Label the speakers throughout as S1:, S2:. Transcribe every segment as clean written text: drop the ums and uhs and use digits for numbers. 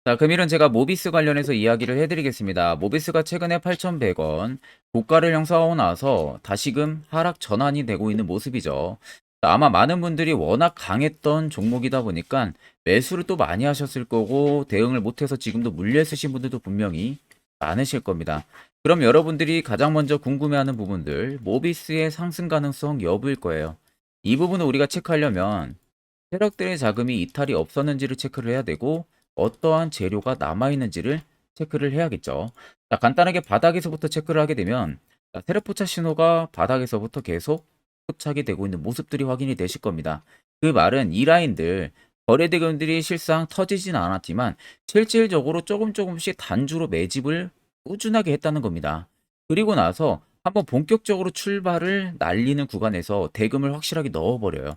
S1: 자, 금일은 제가 모비스 관련해서 이야기를 해드리겠습니다. 모비스가 최근에 8,100원 고가를 형성하고 나서 다시금 하락 전환이 되고 있는 모습이죠. 자, 아마 많은 분들이 워낙 강했던 종목이다 보니까 매수를 또 많이 하셨을 거고 대응을 못해서 지금도 물려 있으신 분들도 분명히 많으실 겁니다. 그럼 여러분들이 가장 먼저 궁금해하는 부분들, 모비스의 상승 가능성 여부일 거예요. 이 부분을 우리가 체크하려면 세력들의 자금이 이탈이 없었는지를 체크를 해야 되고 어떠한 재료가 남아있는지를 체크를 해야겠죠. 자, 간단하게 바닥에서부터 체크를 하게 되면 세력 포착 신호가 바닥에서부터 계속 포착이 되고 있는 모습들이 확인이 되실 겁니다. 그 말은 이 라인들 거래 대금들이 실상 터지진 않았지만 실질적으로 조금씩 단주로 매집을 꾸준하게 했다는 겁니다. 그리고 나서 한번 본격적으로 출발을 날리는 구간에서 대금을 확실하게 넣어버려요.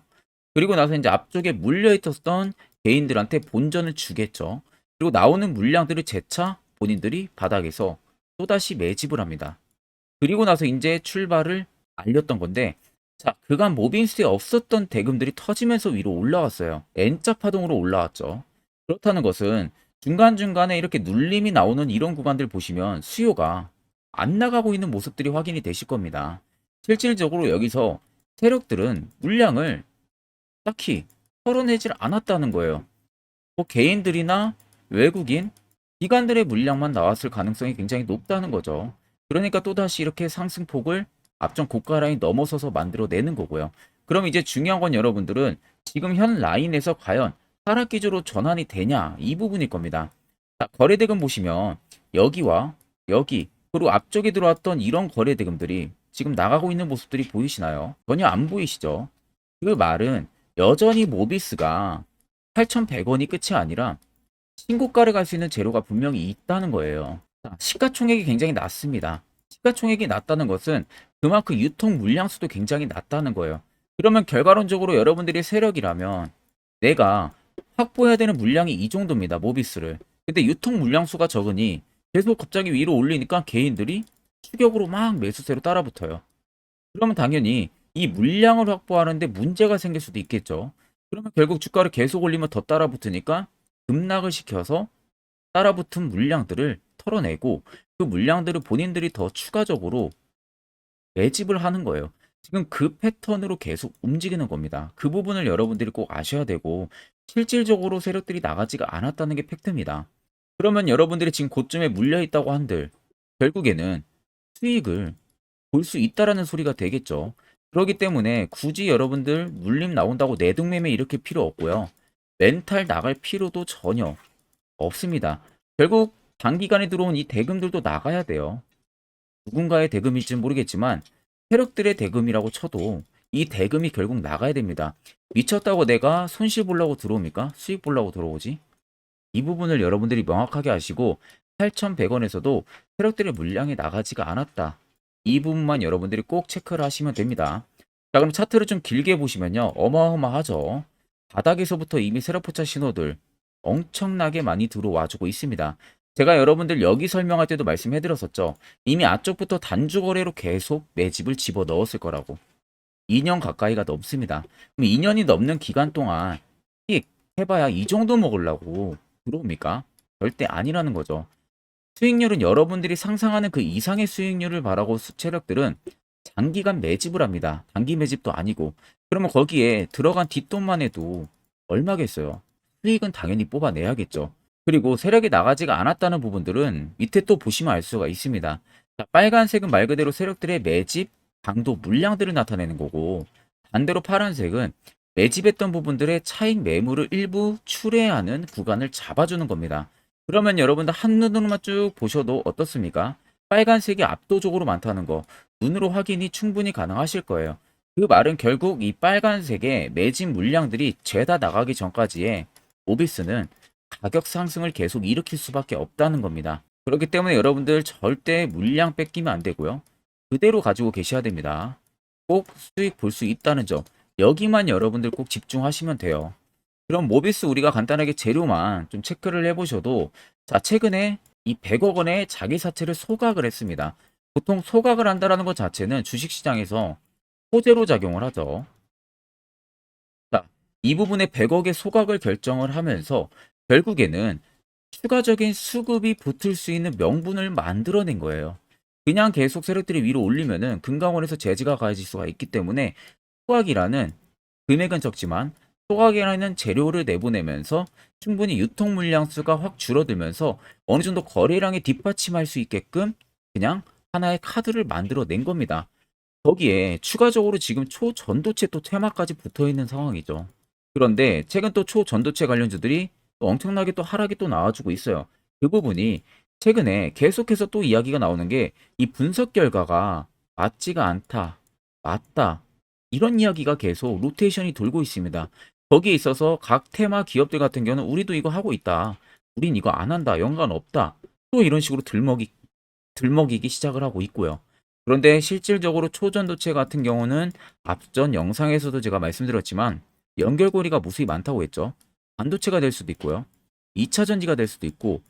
S1: 그리고 나서 이제 앞쪽에 물려 있었던 개인들한테 본전을 주겠죠. 그리고 나오는 물량들을 재차 본인들이 바닥에서 또다시 매집을 합니다. 그리고 나서 인제 출발을 알렸던 건데, 자, 그간 모빈스에 없었던 대금들이 터지면서 위로 올라왔어요. N자 파동으로 올라왔죠. 그렇다는 것은 중간중간에 이렇게 눌림이 나오는 이런 구간들 보시면 수요가 안 나가고 있는 모습들이 확인이 되실 겁니다. 실질적으로 여기서 세력들은 물량을 딱히 털어내질 않았다는 거예요. 뭐 개인들이나 외국인, 기관들의 물량만 나왔을 가능성이 굉장히 높다는 거죠. 그러니까 또다시 이렇게 상승폭을 앞전 고가 라인 넘어서서 만들어내는 거고요. 그럼 이제 중요한 건 여러분들은 지금 현 라인에서 과연 하락 기조로 전환이 되냐 이 부분일 겁니다. 자, 거래대금 보시면 여기와 여기 그리고 앞쪽에 들어왔던 이런 거래대금들이 지금 나가고 있는 모습들이 보이시나요? 전혀 안 보이시죠? 그 말은 여전히 모비스가 8,100원이 끝이 아니라 신고가를 갈 수 있는 재료가 분명히 있다는 거예요. 자, 시가총액이 굉장히 낮습니다. 시가총액이 낮다는 것은 그만큼 유통 물량 수도 굉장히 낮다는 거예요. 그러면 결과론적으로 여러분들이 세력이라면 내가 확보해야 되는 물량이 이 정도입니다. 모비스를. 근데 유통 물량 수가 적으니 계속 갑자기 위로 올리니까 개인들이 추격으로 막 매수세로 따라붙어요. 그러면 당연히 이 물량을 확보하는데 문제가 생길 수도 있겠죠. 그러면 결국 주가를 계속 올리면 더 따라붙으니까 급락을 시켜서 따라붙은 물량들을 털어내고 그 물량들을 본인들이 더 추가적으로 매집을 하는 거예요. 지금 그 패턴으로 계속 움직이는 겁니다. 그 부분을 여러분들이 꼭 아셔야 되고 실질적으로 세력들이 나가지가 않았다는 게 팩트입니다. 그러면 여러분들이 지금 고점에 물려 있다고 한들 결국에는 수익을 볼 수 있다라는 소리가 되겠죠. 그렇기 때문에 굳이 여러분들 물림 나온다고 내동매매 일으킬 필요 없고요. 멘탈 나갈 필요도 전혀 없습니다. 결국 단기간에 들어온 이 대금들도 나가야 돼요. 누군가의 대금일지는 모르겠지만 세력들의 대금이라고 쳐도 이 대금이 결국 나가야 됩니다. 미쳤다고 내가 손실 보려고 들어옵니까? 수익 보려고 들어오지? 이 부분을 여러분들이 명확하게 아시고 8,100원에서도 세력들의 물량이 나가지가 않았다. 이 부분만 여러분들이 꼭 체크를 하시면 됩니다. 자, 그럼 차트를 좀 길게 보시면요. 어마어마하죠. 바닥에서부터 이미 세력포차 신호들 엄청나게 많이 들어와주고 있습니다. 제가 여러분들 여기 설명할 때도 말씀해드렸었죠. 이미 앞쪽부터 단주 거래로 계속 매집을 집어 넣었을 거라고. 2년 가까이가 넘습니다. 그럼 2년이 넘는 기간 동안 수익 해봐야 이 정도 먹으려고 들어옵니까? 절대 아니라는 거죠. 수익률은 여러분들이 상상하는 그 이상의 수익률을 바라고 수채력들은 장기간 매집을 합니다. 단기 매집도 아니고. 그러면 거기에 들어간 뒷돈만 해도 얼마겠어요? 수익은 당연히 뽑아내야겠죠. 그리고 세력이 나가지가 않았다는 부분들은 밑에 또 보시면 알 수가 있습니다. 자, 빨간색은 말 그대로 세력들의 매집, 강도, 물량들을 나타내는 거고 반대로 파란색은 매집했던 부분들의 차익 매물을 일부 출회하는 구간을 잡아주는 겁니다. 그러면 여러분들 한눈으로만 쭉 보셔도 어떻습니까? 빨간색이 압도적으로 많다는 거 눈으로 확인이 충분히 가능하실 거예요. 그 말은 결국 이 빨간색의 매집 물량들이 죄다 나가기 전까지의 오비스는 가격 상승을 계속 일으킬 수밖에 없다는 겁니다. 그렇기 때문에 여러분들 절대 물량 뺏기면 안 되고요. 그대로 가지고 계셔야 됩니다. 꼭 수익 볼 수 있다는 점. 여기만 여러분들 꼭 집중하시면 돼요. 그럼 모비스 우리가 간단하게 재료만 좀 체크를 해보셔도 자, 최근에 이 100억 원의 자기 사채를 소각을 했습니다. 보통 소각을 한다는 것 자체는 주식시장에서 호재로 작용을 하죠. 자, 이 부분에 100억의 소각을 결정을 하면서 결국에는 추가적인 수급이 붙을 수 있는 명분을 만들어낸 거예요. 그냥 계속 세력들이 위로 올리면은 금강원에서 제지가 가해질 수가 있기 때문에 소각이라는 금액은 적지만 소각이라는 재료를 내보내면서 충분히 유통 물량 수가 확 줄어들면서 어느 정도 거래량에 뒷받침할 수 있게끔 그냥 하나의 카드를 만들어낸 겁니다. 거기에 추가적으로 지금 초전도체 또 테마까지 붙어 있는 상황이죠. 그런데 최근 또 초전도체 관련주들이 또 엄청나게 또 하락이 또 나와주고 있어요. 그 부분이 최근에 계속해서 또 이야기가 나오는 게 이 분석 결과가 맞지가 않다, 맞다, 이런 이야기가 계속 로테이션이 돌고 있습니다. 거기에 있어서 각 테마 기업들 같은 경우는 우리도 이거 하고 있다, 우린 이거 안 한다, 연관 없다, 또 이런 식으로 들먹이기 시작을 하고 있고요. 그런데 실질적으로 초전도체 같은 경우는 앞전 영상에서도 제가 말씀드렸지만 연결고리가 무수히 많다고 했죠. 반도체가 될 수도 있고요. 2차 전지가 될 수도 있고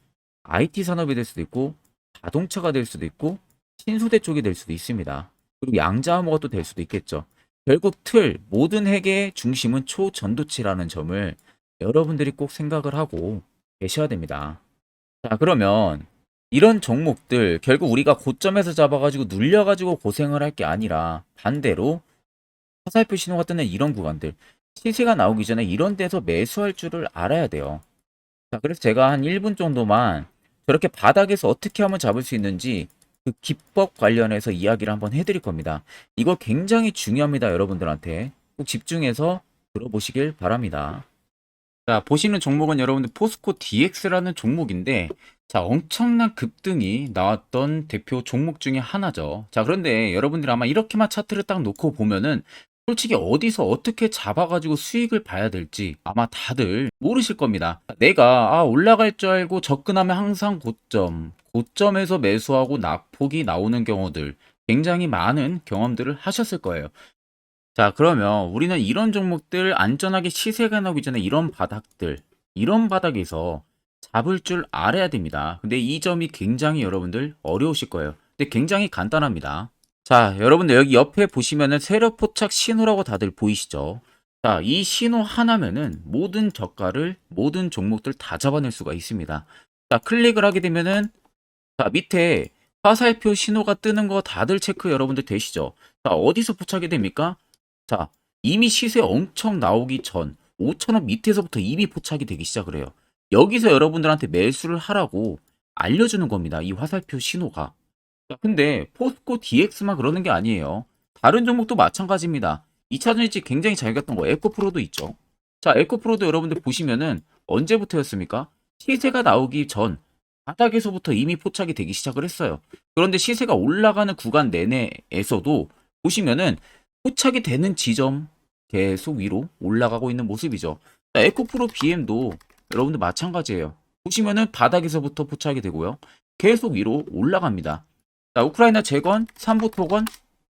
S1: IT 산업이 될 수도 있고 자동차가 될 수도 있고 신소재 쪽이 될 수도 있습니다. 그리고 양자암호가 또 될 수도 있겠죠. 결국 모든 핵의 중심은 초전도체라는 점을 여러분들이 꼭 생각을 하고 계셔야 됩니다. 자, 그러면 이런 종목들 결국 우리가 고점에서 잡아가지고 눌려가지고 고생을 할 게 아니라 반대로 화살표 신호가 뜨는 이런 구간들, 시세가 나오기 전에 이런 데서 매수할 줄을 알아야 돼요. 자, 그래서 제가 한 1분 정도만 저렇게 바닥에서 어떻게 하면 잡을 수 있는지 그 기법 관련해서 이야기를 한번 해드릴 겁니다. 이거 굉장히 중요합니다, 여러분들한테. 꼭 집중해서 들어보시길 바랍니다. 자, 보시는 종목은 여러분들 포스코 DX라는 종목인데, 자, 엄청난 급등이 나왔던 대표 종목 중에 하나죠. 자, 그런데 여러분들이 아마 이렇게만 차트를 딱 놓고 보면은 솔직히 어디서 어떻게 잡아가지고 수익을 봐야 될지 아마 다들 모르실 겁니다. 내가 올라갈 줄 알고 접근하면 항상 고점에서 매수하고 낙폭이 나오는 경우들 굉장히 많은 경험들을 하셨을 거예요. 자, 그러면 우리는 이런 종목들 안전하게 시세가 나오기 전에 이런 바닥에서 잡을 줄 알아야 됩니다. 근데 이 점이 굉장히 여러분들 어려우실 거예요. 근데 굉장히 간단합니다. 자, 여러분들 여기 옆에 보시면은 세력 포착 신호라고 다들 보이시죠? 자, 이 신호 하나면은 모든 저가를, 모든 종목들 다 잡아낼 수가 있습니다. 자, 클릭을 하게 되면은 자, 밑에 화살표 신호가 뜨는 거 다들 체크 여러분들 되시죠? 자, 어디서 포착이 됩니까? 자, 이미 시세 엄청 나오기 전 5천원 밑에서부터 이미 포착이 되기 시작을 해요. 여기서 여러분들한테 매수를 하라고 알려주는 겁니다. 이 화살표 신호가. 자, 근데 포스코 DX만 그러는 게 아니에요. 다른 종목도 마찬가지입니다. 2차전지 굉장히 잘 갔던 거 에코프로도 있죠. 자, 에코프로도 여러분들 보시면은 언제부터였습니까? 시세가 나오기 전 바닥에서부터 이미 포착이 되기 시작을 했어요. 그런데 시세가 올라가는 구간 내내에서도 보시면은 포착이 되는 지점 계속 위로 올라가고 있는 모습이죠. 자, 에코프로 BM도 여러분들 마찬가지예요. 보시면은 바닥에서부터 포착이 되고요. 계속 위로 올라갑니다. 자, 우크라이나 재건, 삼부 토건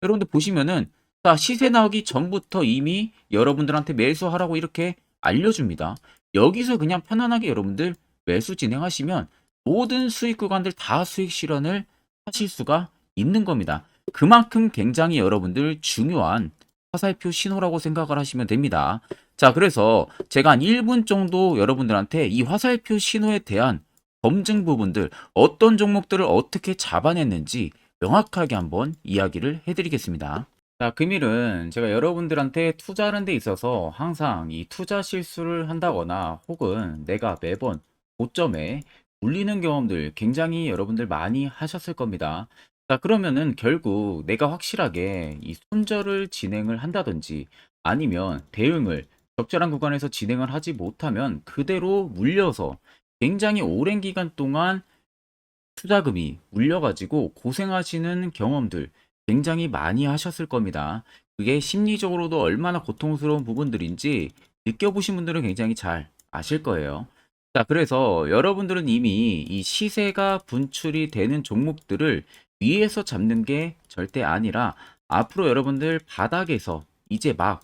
S1: 여러분들 보시면은 자, 시세 나오기 전부터 이미 여러분들한테 매수하라고 이렇게 알려줍니다. 여기서 그냥 편안하게 여러분들 매수 진행하시면 모든 수익 구간들 다 수익 실현을 하실 수가 있는 겁니다. 그만큼 굉장히 여러분들 중요한 화살표 신호라고 생각을 하시면 됩니다. 자, 그래서 제가 한 1분 정도 여러분들한테 이 화살표 신호에 대한 검증 부분들, 어떤 종목들을 어떻게 잡아냈는지 명확하게 한번 이야기를 해드리겠습니다. 자, 금일은 제가 여러분들한테 투자하는 데 있어서 항상 이 투자 실수를 한다거나 혹은 내가 매번 고점에 물리는 경험들 굉장히 여러분들 많이 하셨을 겁니다. 자, 그러면은 결국 내가 확실하게 이 손절을 진행을 한다든지 아니면 대응을 적절한 구간에서 진행을 하지 못하면 그대로 물려서 굉장히 오랜 기간 동안 투자금이 물려가지고 고생하시는 경험들 굉장히 많이 하셨을 겁니다. 그게 심리적으로도 얼마나 고통스러운 부분들인지 느껴보신 분들은 굉장히 잘 아실 거예요. 자, 그래서 여러분들은 이미 이 시세가 분출이 되는 종목들을 위에서 잡는 게 절대 아니라 앞으로 여러분들 바닥에서 이제 막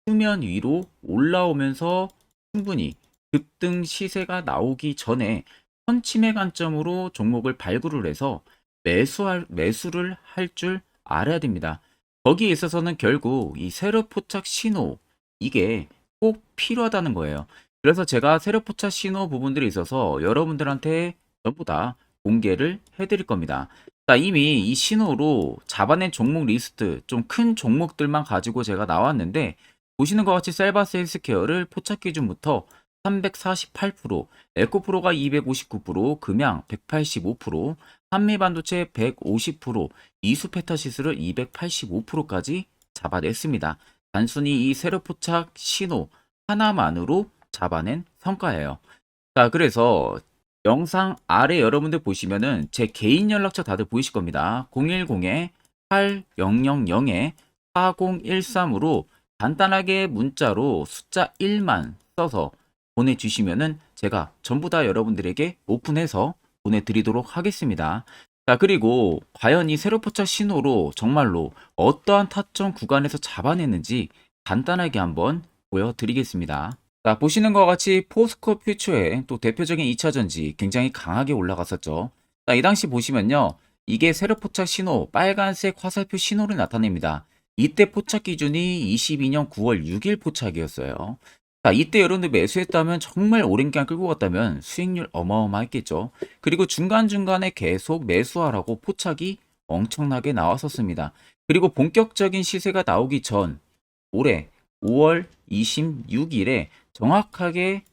S1: 수면 위로 올라오면서 충분히 급등 시세가 나오기 전에 선침의 관점으로 종목을 발굴을 해서 매수를 할 줄 알아야 됩니다. 거기에 있어서는 결국 이 세력 포착 신호 이게 꼭 필요하다는 거예요. 그래서 제가 세력 포착 신호 부분들이 있어서 여러분들한테 전부 다 공개를 해드릴 겁니다. 자, 이미 이 신호로 잡아낸 종목 리스트, 좀 큰 종목들만 가지고 제가 나왔는데, 보시는 것 같이 셀바스 헬스케어를 포착 기준부터 348%, 에코프로가 259%, 금양 185%, 한미반도체 150%, 이수페타시스를 285%까지 잡아냈습니다. 단순히 이 세력 포착 신호 하나만으로 잡아낸 성과예요. 자, 그래서 영상 아래 여러분들 보시면은 제 개인 연락처 다들 보이실 겁니다. 010-8013-4013으로 간단하게 문자로 숫자 1만 써서 보내주시면은 제가 전부 다 여러분들에게 오픈해서 보내드리도록 하겠습니다. 자, 그리고 과연 이 세로 포착 신호로 정말로 어떠한 타점 구간에서 잡아냈는지 간단하게 한번 보여드리겠습니다. 자, 보시는 것과 같이 포스코 퓨처의 또 대표적인 2차 전지 굉장히 강하게 올라갔었죠. 자, 이 당시 보시면요. 이게 세력 포착 신호, 빨간색 화살표 신호를 나타냅니다. 이때 포착 기준이 22년 9월 6일 포착이었어요. 자, 이때 여러분들 매수했다면 정말 오랜 기간 끌고 갔다면 수익률 어마어마했겠죠. 그리고 중간중간에 계속 매수하라고 포착이 엄청나게 나왔었습니다. 그리고 본격적인 시세가 나오기 전 올해 5월 26일에 정확하게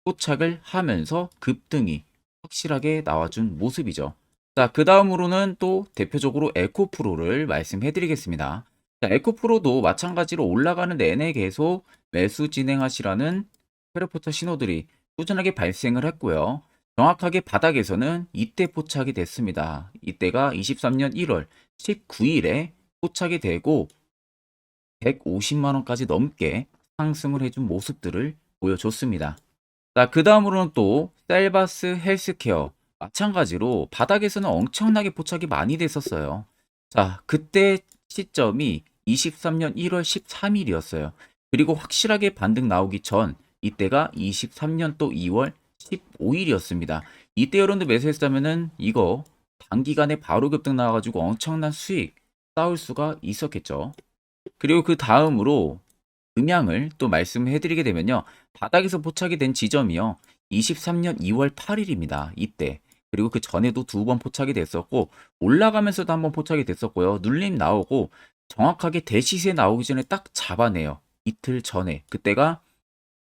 S1: 포착을 하면서 급등이 확실하게 나와준 모습이죠. 자, 그 다음으로는 또 대표적으로 에코프로를 말씀해 드리겠습니다. 자, 에코프로도 마찬가지로 올라가는 내내 계속 매수 진행하시라는 페르포터 신호들이 꾸준하게 발생을 했고요. 정확하게 바닥에서는 이때 포착이 됐습니다. 이때가 23년 1월 19일에 포착이 되고 150만원까지 넘게 상승을 해준 모습들을 보여줬습니다. 자, 그 다음으로는 또 셀바스 헬스케어 마찬가지로 바닥에서는 엄청나게 포착이 많이 됐었어요. 자, 그때 시점이 23년 1월 13일이었어요. 그리고 확실하게 반등 나오기 전 이때가 23년 또 2월 15일이었습니다. 이때 여러분들 매수했다면은 이거 단기간에 바로 급등 나와가지고 엄청난 수익 쌓을 수가 있었겠죠. 그리고 그 다음으로 음향을 또 말씀해 드리게 되면요. 바닥에서 포착이 된 지점이요. 23년 2월 8일입니다. 이때. 그리고 그 전에도 두 번 포착이 됐었고 올라가면서도 한번 포착이 됐었고요. 눌림 나오고 정확하게 대시세 나오기 전에 딱 잡아내요. 이틀 전에. 그때가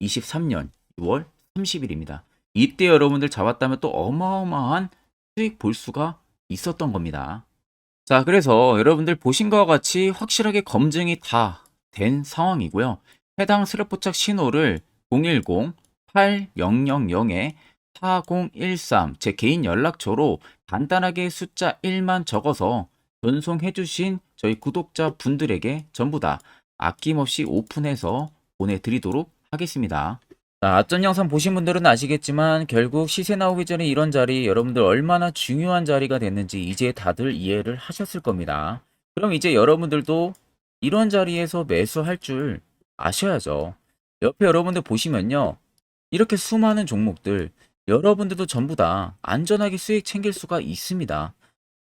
S1: 23년 6월 30일입니다. 이때 여러분들 잡았다면 또 어마어마한 수익 볼 수가 있었던 겁니다. 자, 그래서 여러분들 보신 것과 같이 확실하게 검증이 다 된 상황이고요. 해당 스랩 포착 신호를 010-8000-4013 제 개인 연락처로 간단하게 숫자 1만 적어서 전송해 주신 저희 구독자 분들에게 전부 다 아낌없이 오픈해서 보내드리도록 하겠습니다. 자, 앞전 영상 보신 분들은 아시겠지만 결국 시세 나오기 전에 이런 자리 여러분들 얼마나 중요한 자리가 됐는지 이제 다들 이해를 하셨을 겁니다. 그럼 이제 여러분들도 이런 자리에서 매수할 줄 아셔야죠. 옆에 여러분들 보시면요. 이렇게 수많은 종목들 여러분들도 전부 다 안전하게 수익 챙길 수가 있습니다.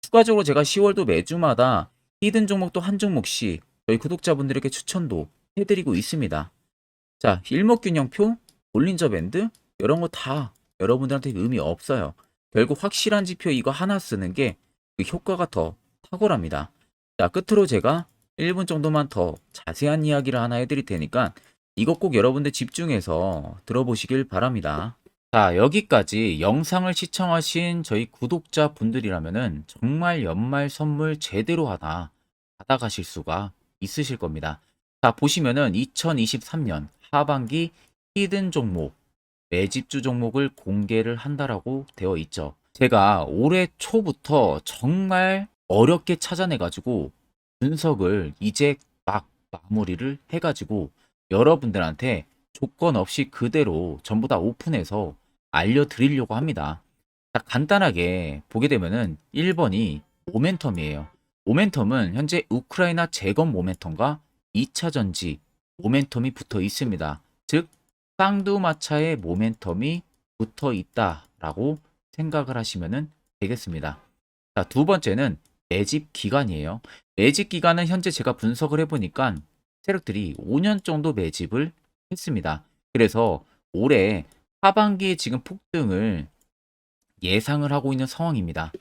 S1: 추가적으로 제가 10월도 매주마다 히든 종목도 한 종목씩 저희 구독자분들에게 추천도 해드리고 있습니다. 자, 일목균형표, 볼린저 밴드 이런 거 다 여러분들한테 의미 없어요. 결국 확실한 지표 이거 하나 쓰는 게 그 효과가 더 탁월합니다. 자, 끝으로 제가 1분 정도만 더 자세한 이야기를 하나 해드릴 테니까 이거 꼭 여러분들 집중해서 들어보시길 바랍니다. 자, 여기까지 영상을 시청하신 저희 구독자 분들이라면은 정말 연말 선물 제대로 하나 받아가실 수가 있으실 겁니다. 자, 보시면은 2023년 하반기 히든 종목, 매집주 종목을 공개를 한다라고 되어 있죠. 제가 올해 초부터 정말 어렵게 찾아내가지고 분석을 이제 막 마무리를 해가지고 여러분들한테 조건 없이 그대로 전부 다 오픈해서 알려드리려고 합니다. 자, 간단하게 보게 되면은 1번이 모멘텀이에요. 모멘텀은 현재 우크라이나 재건 모멘텀과 2차 전지 모멘텀이 붙어 있습니다. 즉 쌍두마차의 모멘텀이 붙어 있다라고 생각을 하시면 되겠습니다. 자, 두 번째는 매집 기간이에요. 매집 기간은 현재 제가 분석을 해보니까 세력들이 5년 정도 매집을 했습니다. 그래서 올해 하반기에 지금 폭등을 예상을 하고 있는 상황입니다.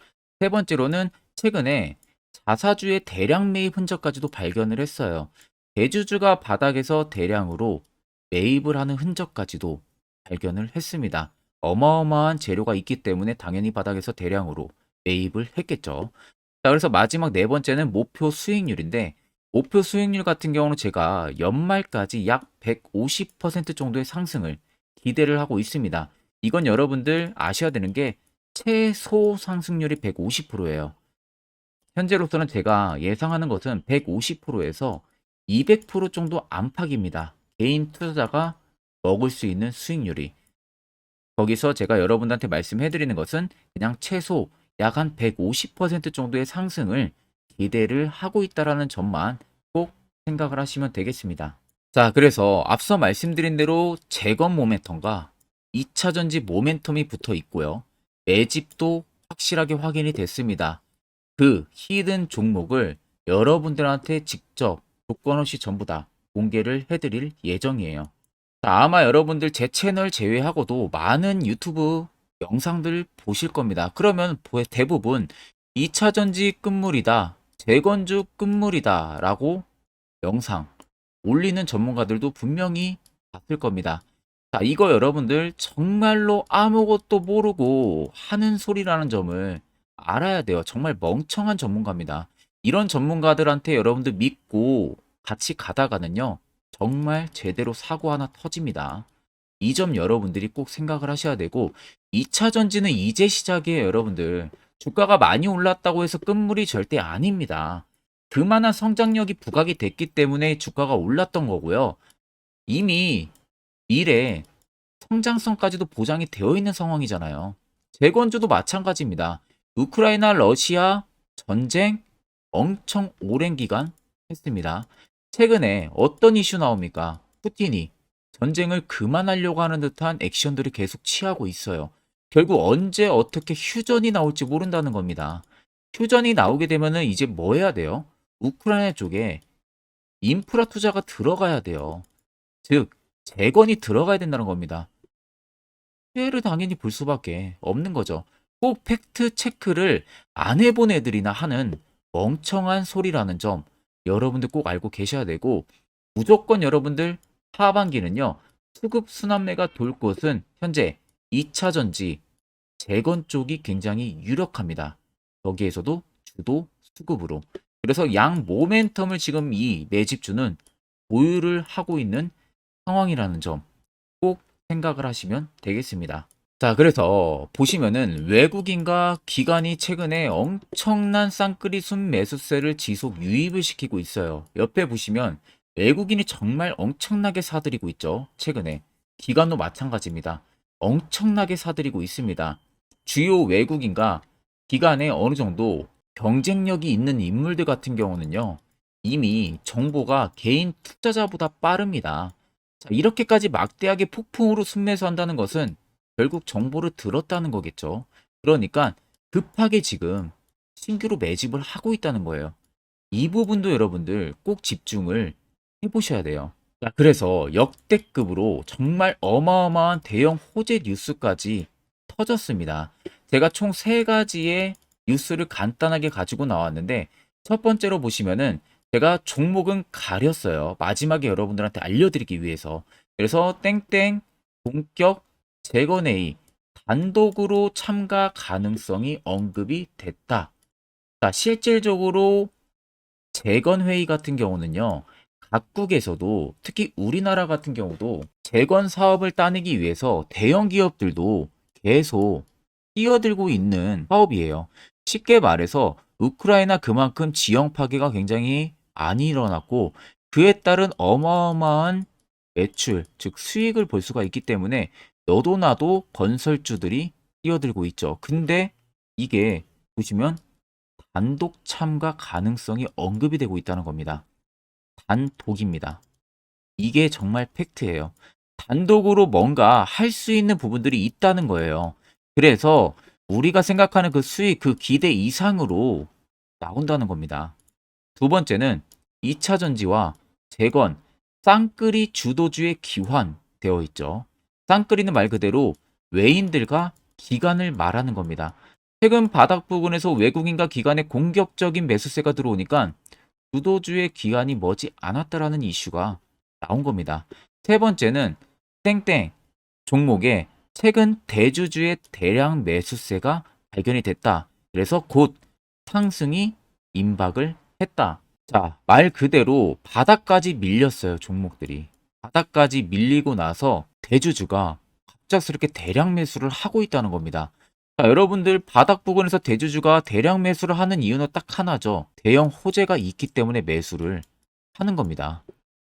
S1: 세 번째로는 최근에 자사주의 대량 매입 흔적까지도 발견을 했어요. 대주주가 바닥에서 대량으로 매입을 하는 흔적까지도 발견을 했습니다. 어마어마한 재료가 있기 때문에 당연히 바닥에서 대량으로 매입을 했겠죠. 자, 그래서 마지막 네 번째는 목표 수익률인데, 목표 수익률 같은 경우는 제가 연말까지 약 150% 정도의 상승을 기대를 하고 있습니다. 이건 여러분들 아셔야 되는 게 최소 상승률이 150%예요. 현재로서는 제가 예상하는 것은 150%에서 200% 정도 안팎입니다. 개인 투자자가 먹을 수 있는 수익률이. 거기서 제가 여러분들한테 말씀해 드리는 것은 그냥 최소 약 한 150% 정도의 상승을 기대를 하고 있다라는 점만 꼭 생각을 하시면 되겠습니다. 자, 그래서 앞서 말씀드린 대로 재건 모멘텀과 2차 전지 모멘텀이 붙어 있고요. 매집도 확실하게 확인이 됐습니다. 그 히든 종목을 여러분들한테 직접 조건 없이 전부 다 공개를 해드릴 예정이에요. 자, 아마 여러분들 제 채널 제외하고도 많은 유튜브 영상들 보실 겁니다. 그러면 대부분 2차 전지 끝물이다, 재건주 끝물이다 라고 영상 올리는 전문가들도 분명히 봤을 겁니다. 자, 이거 여러분들 정말로 아무것도 모르고 하는 소리라는 점을 알아야 돼요. 정말 멍청한 전문가입니다. 이런 전문가들한테 여러분들 믿고 같이 가다가는요, 정말 제대로 사고 하나 터집니다. 이 점 여러분들이 꼭 생각을 하셔야 되고, 2차 전지는 이제 시작이에요, 여러분들. 주가가 많이 올랐다고 해서 끝물이 절대 아닙니다. 그만한 성장력이 부각이 됐기 때문에 주가가 올랐던 거고요. 이미 미래 성장성까지도 보장이 되어 있는 상황이잖아요. 재건주도 마찬가지입니다. 우크라이나 러시아 전쟁 엄청 오랜 기간 했습니다. 최근에 어떤 이슈 나옵니까? 푸틴이 전쟁을 그만하려고 하는 듯한 액션들을 계속 취하고 있어요. 결국 언제 어떻게 휴전이 나올지 모른다는 겁니다. 휴전이 나오게 되면은 이제 뭐 해야 돼요? 우크라이나 쪽에 인프라 투자가 들어가야 돼요. 즉, 재건이 들어가야 된다는 겁니다. 피해를 당연히 볼 수밖에 없는 거죠. 꼭 팩트 체크를 안 해본 애들이나 하는 멍청한 소리라는 점 여러분들 꼭 알고 계셔야 되고, 무조건 여러분들 하반기는요, 수급 순환매가 돌 곳은 현재 2차 전지 재건 쪽이 굉장히 유력합니다. 거기에서도 주도 수급으로. 그래서 양 모멘텀을 지금 이 매집주는 보유를 하고 있는 상황이라는 점 꼭 생각을 하시면 되겠습니다. 자, 그래서 보시면은 외국인과 기관이 최근에 엄청난 쌍끌이 순매수세를 지속 유입을 시키고 있어요. 옆에 보시면 외국인이 정말 엄청나게 사들이고 있죠. 최근에. 기관도 마찬가지입니다. 엄청나게 사들이고 있습니다. 주요 외국인과 기관에 어느 정도 경쟁력이 있는 인물들 같은 경우는요, 이미 정보가 개인 투자자보다 빠릅니다. 자, 이렇게까지 막대하게 폭풍으로 순매수한다는 것은 결국 정보를 들었다는 거겠죠. 그러니까 급하게 지금 신규로 매집을 하고 있다는 거예요. 이 부분도 여러분들 꼭 집중을 해보셔야 돼요. 자, 그래서 역대급으로 정말 어마어마한 대형 호재 뉴스까지 터졌습니다. 제가 총 세 가지의 뉴스를 간단하게 가지고 나왔는데, 첫 번째로 보시면은 제가 종목은 가렸어요. 마지막에 여러분들한테 알려드리기 위해서. 그래서 땡땡 본격 재건회의 단독으로 참가 가능성이 언급이 됐다. 자, 실질적으로 재건회의 같은 경우는요, 각국에서도 특히 우리나라 같은 경우도 재건 사업을 따내기 위해서 대형 기업들도 계속 뛰어들고 있는 사업이에요. 쉽게 말해서 우크라이나 그만큼 지형 파괴가 굉장히 많이 일어났고, 그에 따른 어마어마한 매출, 즉 수익을 볼 수가 있기 때문에 너도 나도 건설주들이 뛰어들고 있죠. 근데 이게 보시면 단독 참가 가능성이 언급이 되고 있다는 겁니다. 단독입니다. 이게 정말 팩트예요. 단독으로 뭔가 할 수 있는 부분들이 있다는 거예요. 그래서 우리가 생각하는 그 수익, 그 기대 이상으로 나온다는 겁니다. 두 번째는 2차 전지와 재건, 쌍끌이 주도주의 기환되어 있죠. 쌍끌이는 말 그대로 외인들과 기관을 말하는 겁니다. 최근 바닥 부근에서 외국인과 기관의 공격적인 매수세가 들어오니까 주도주의 기관이 머지 않았다라는 이슈가 나온 겁니다. 세 번째는 땡땡 종목에 최근 대주주의 대량 매수세가 발견이 됐다. 그래서 곧 상승이 임박을 했다. 자, 말 그대로 바닥까지 밀렸어요, 종목들이. 바닥까지 밀리고 나서 대주주가 갑작스럽게 대량 매수를 하고 있다는 겁니다. 자, 여러분들 바닥 부근에서 대주주가 대량 매수를 하는 이유는 딱 하나죠. 대형 호재가 있기 때문에 매수를 하는 겁니다.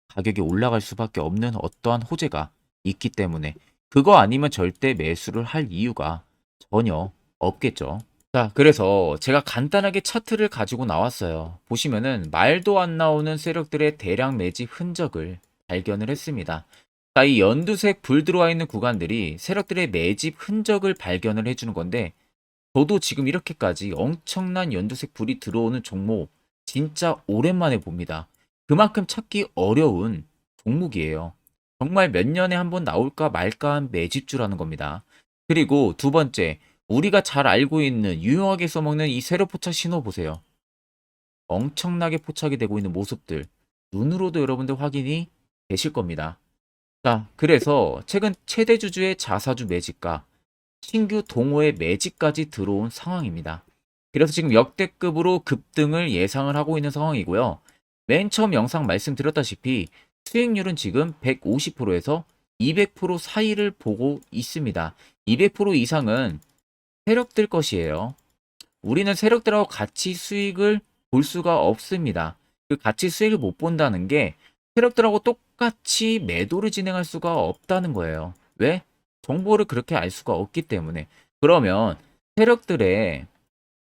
S1: 가격이 올라갈 수밖에 없는 어떠한 호재가 있기 때문에 그거 아니면 절대 매수를 할 이유가 전혀 없겠죠. 자, 그래서 제가 간단하게 차트를 가지고 나왔어요. 보시면은 말도 안 나오는 세력들의 대량 매집 흔적을 발견을 했습니다. 자, 이 연두색 불 들어와 있는 구간들이 세력들의 매집 흔적을 발견을 해주는 건데, 저도 지금 이렇게까지 엄청난 연두색 불이 들어오는 종목 진짜 오랜만에 봅니다. 그만큼 찾기 어려운 종목이에요. 정말 몇 년에 한 번 나올까 말까 한 매집주라는 겁니다. 그리고 두 번째, 우리가 잘 알고 있는 유용하게 써먹는 이 세로 포착 신호 보세요. 엄청나게 포착이 되고 있는 모습들 눈으로도 여러분들 확인이 되실 겁니다. 자, 그래서 최근 최대 주주의 자사주 매집과 신규 동호회 매집까지 들어온 상황입니다. 그래서 지금 역대급으로 급등을 예상을 하고 있는 상황이고요. 맨 처음 영상 말씀드렸다시피 수익률은 지금 150%에서 200% 사이를 보고 있습니다. 200% 이상은 세력들 것이에요. 우리는 세력들하고 같이 수익을 볼 수가 없습니다. 그 같이 수익을 못 본다는 게 세력들하고 똑같이 매도를 진행할 수가 없다는 거예요. 왜? 정보를 그렇게 알 수가 없기 때문에. 그러면 세력들의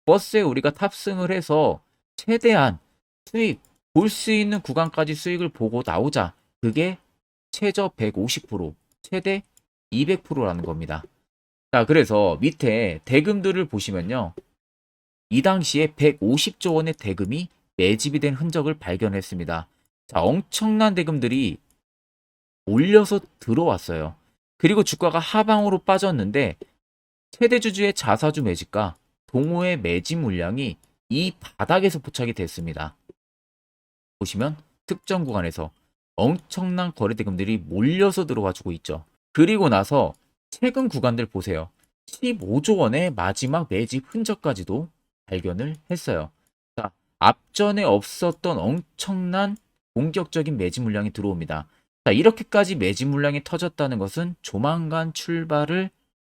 S1: 버스에 우리가 탑승을 해서 최대한 수익, 볼 수 있는 구간까지 수익을 보고 나오자. 그게 최저 150%, 최대 200%라는 겁니다. 자, 그래서 밑에 대금들을 보시면요. 이 당시에 150조 원의 대금이 매집이 된 흔적을 발견했습니다. 자, 엄청난 대금들이 몰려서 들어왔어요. 그리고 주가가 하방으로 빠졌는데 최대 주주의 자사주 매집과 동호회 매집 물량이 이 바닥에서 포착이 됐습니다. 보시면 특정 구간에서 엄청난 거래 대금들이 몰려서 들어와주고 있죠. 그리고 나서 최근 구간들 보세요. 15조 원의 마지막 매집 흔적까지도 발견을 했어요. 자, 앞전에 없었던 엄청난 공격적인 매집 물량이 들어옵니다. 자, 이렇게까지 매집 물량이 터졌다는 것은 조만간 출발을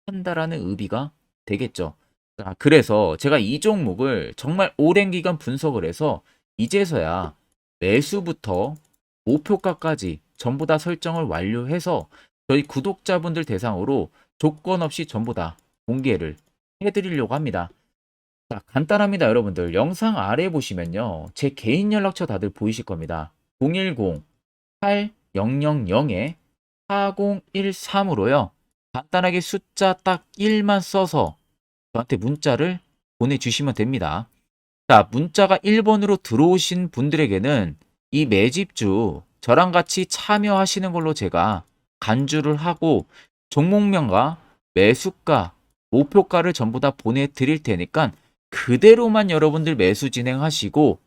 S1: 한다라는 의미가 되겠죠. 자, 그래서 제가 이 종목을 정말 오랜 기간 분석을 해서 이제서야 매수부터 목표가까지 전부 다 설정을 완료해서 저희 구독자분들 대상으로 조건 없이 전부 다 공개를 해드리려고 합니다. 자, 간단합니다, 여러분들. 영상 아래 보시면요. 제 개인 연락처 다들 보이실 겁니다. 010-8013-4013으로요. 간단하게 숫자 딱 1만 써서 저한테 문자를 보내주시면 됩니다. 자, 문자가 1번으로 들어오신 분들에게는 이 매집주 저랑 같이 참여하시는 걸로 제가 간주를 하고 종목명과 매수가, 목표가를 전부 다 보내드릴 테니까 그대로만 여러분들 매수 진행하시고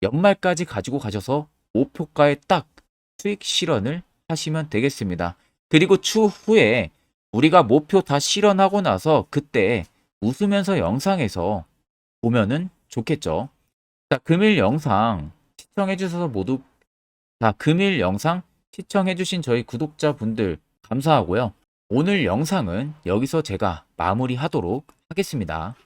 S1: 연말까지 가지고 가셔서 목표가에 딱 수익 실현을 하시면 되겠습니다. 그리고 추후에 우리가 목표 다 실현하고 나서 그때 웃으면서 영상에서 보면은 좋겠죠. 자, 금일 영상 시청해 주셔서 모두 금일 영상 시청해 주신 저희 구독자분들 감사하고요. 오늘 영상은 여기서 제가 마무리하도록 하겠습니다.